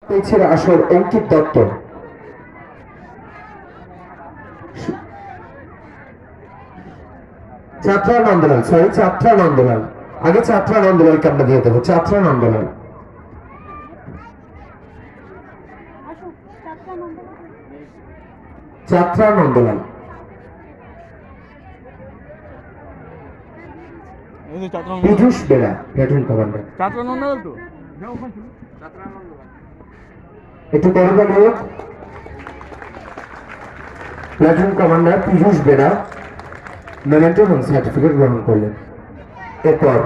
পেয়েছিল আসর অঙ্কিত দত্ত। চাত্রা নন্দলাল, সরি চাত্রা নন্দলাল, আগে চাত্রা নন্দলালকে আমরা দিয়ে দেবো। চাত্রা নন্দলাল, চাত্রা নন্দলাল। Piyush Bera, platoon commander. একটু করবেন হোক। Platoon commander Piyush Bera memento এবং সার্টিফিকেট গ্রহণ করলেন। এরপর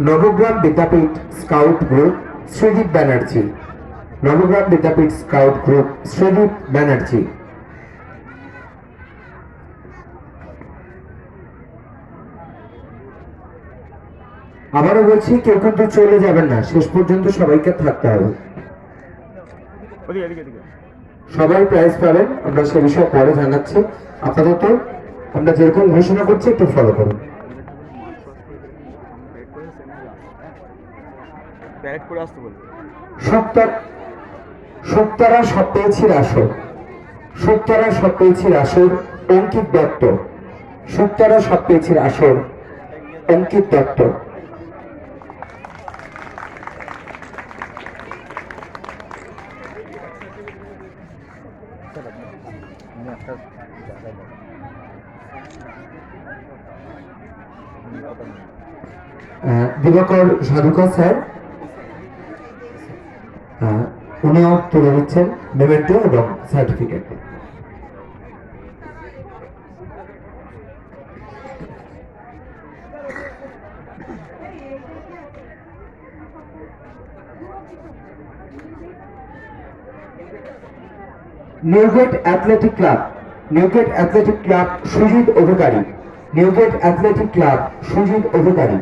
Nabagram Vidyapith scout group Sridip Banerjee, Nabagram Vidyapith scout group Sridip Banerjee. আবারও বলছি, কেউ কিন্তু চলে যাবেন না, শেষ পর্যন্ত সবাইকে থাকতে হবে। সবাই প্রাইজ পাবেন, আমরা সে বিষয়ে পরে জানাচ্ছি। আপাতত আমরা যেরকম ঘোষণা করছি একটু ফলো করুন। সপ্তারা সপ্তাহেছির আসর, সপ্তারা সপ্তাহেছির আসর অঙ্কিত দত্ত, সপ্তারা সপ্তাহেছির আসর অঙ্কিত দত্ত। দিবাকর সাধুকর স্যার, উনিও তুলে দিচ্ছেন মেমেন্টো এবং certificate. Newgate athletic club, Newgate athletic club Sujit Adhikari, Newgate athletic club Sujit Adhikari.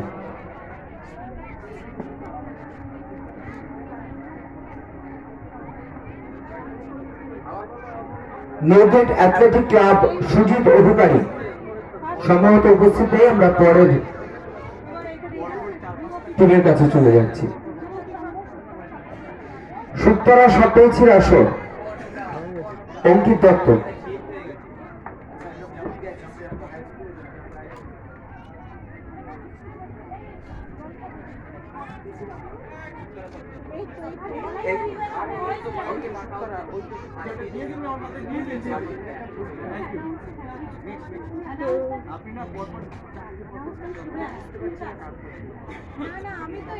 Newgate athletic club Sujit Adhikari সম্ভবত উপস্থিত নেই, আমরা পরের টিমের কাছে চলে যাচ্ছি। সপ্তারা সপ্তাহেছির আসর অঙ্কিত দত্ত, আমি তো